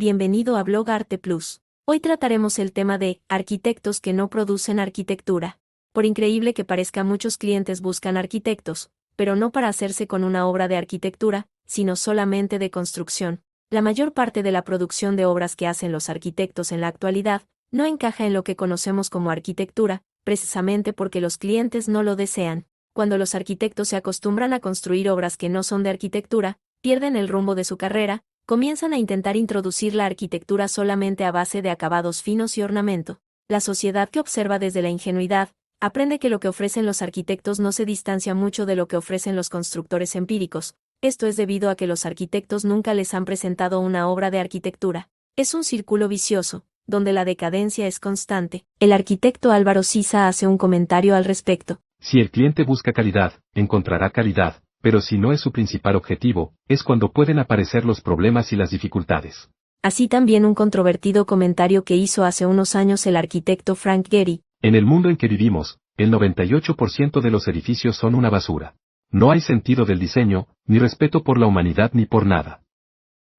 bienvenido a Blog Arte Plus. Hoy trataremos el tema de arquitectos que no producen arquitectura. Por increíble que parezca, muchos clientes buscan arquitectos, pero no para hacerse con una obra de arquitectura, sino solamente de construcción. La mayor parte de la producción de obras que hacen los arquitectos en la actualidad no encaja en lo que conocemos como arquitectura, precisamente porque los clientes no lo desean. Cuando los arquitectos se acostumbran a construir obras que no son de arquitectura, pierden el rumbo de su carrera, comienzan a intentar introducir la arquitectura solamente a base de acabados finos y ornamento. La sociedad que observa desde la ingenuidad, aprende que lo que ofrecen los arquitectos no se distancia mucho de lo que ofrecen los constructores empíricos. Esto es debido a que los arquitectos nunca les han presentado una obra de arquitectura. Es un círculo vicioso, donde la decadencia es constante. El arquitecto Álvaro Siza hace un comentario al respecto. Si el cliente busca calidad, encontrará calidad, pero si no es su principal objetivo, es cuando pueden aparecer los problemas y las dificultades. Así también un controvertido comentario que hizo hace unos años el arquitecto Frank Gehry. En el mundo en que vivimos, el 98% de los edificios son una basura. No hay sentido del diseño, ni respeto por la humanidad ni por nada.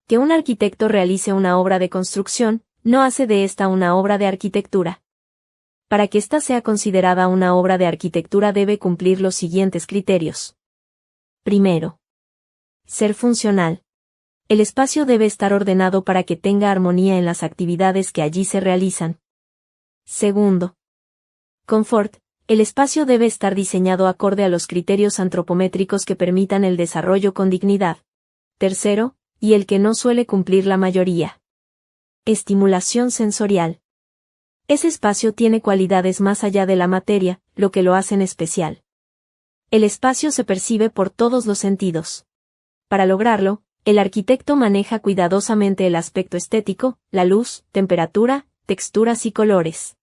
Que un arquitecto realice una obra de construcción, no hace de esta una obra de arquitectura. Para que ésta sea considerada una obra de arquitectura debe cumplir los siguientes criterios. Primero, ser funcional. El espacio debe estar ordenado para que tenga armonía en las actividades que allí se realizan. Segundo, confort. El espacio debe estar diseñado acorde a los criterios antropométricos que permitan el desarrollo con dignidad. Tercero, y el que no suele cumplir la mayoría. Estimulación sensorial. Ese espacio tiene cualidades más allá de la materia, lo que lo hacen especial. El espacio se percibe por todos los sentidos. Para lograrlo, el arquitecto maneja cuidadosamente el aspecto estético, la luz, temperatura, texturas y colores.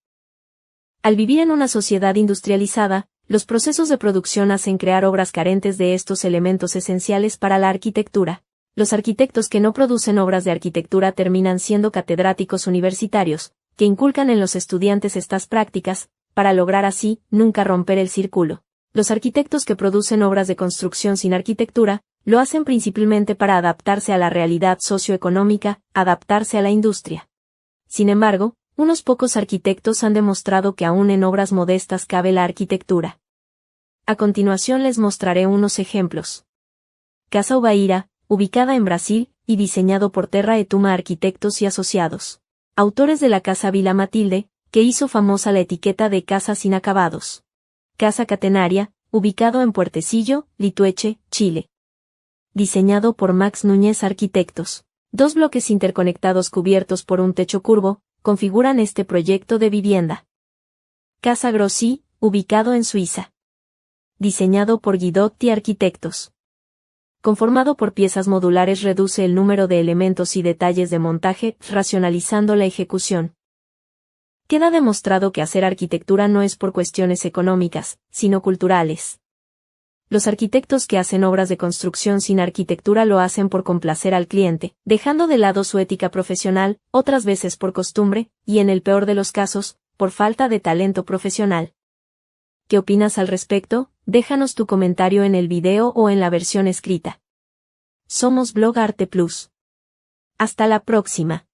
Al vivir en una sociedad industrializada, los procesos de producción hacen crear obras carentes de estos elementos esenciales para la arquitectura. Los arquitectos que no producen obras de arquitectura terminan siendo catedráticos universitarios, que inculcan en los estudiantes estas prácticas, para lograr así, nunca romper el círculo. Los arquitectos que producen obras de construcción sin arquitectura, lo hacen principalmente para adaptarse a la realidad socioeconómica, adaptarse a la industria. Sin embargo, unos pocos arquitectos han demostrado que aún en obras modestas cabe la arquitectura. A continuación les mostraré unos ejemplos. Casa Ubaíra, ubicada en Brasil, y diseñado por Terra Etuma Arquitectos y Asociados. Autores de la Casa Vila Matilde, que hizo famosa la etiqueta de casas inacabados. Casa Catenaria, ubicado en Puertecillo, Litueche, Chile. Diseñado por Max Núñez Arquitectos. Dos bloques interconectados cubiertos por un techo curvo, configuran este proyecto de vivienda. Casa Grossi, ubicado en Suiza. Diseñado por Guidotti Arquitectos. Conformado por piezas modulares, reduce el número de elementos y detalles de montaje, racionalizando la ejecución. Queda demostrado que hacer arquitectura no es por cuestiones económicas, sino culturales. Los arquitectos que hacen obras de construcción sin arquitectura lo hacen por complacer al cliente, dejando de lado su ética profesional, otras veces por costumbre, y en el peor de los casos, por falta de talento profesional. ¿Qué opinas al respecto? Déjanos tu comentario en el video o en la versión escrita. Somos Blog Arte Plus. Hasta la próxima.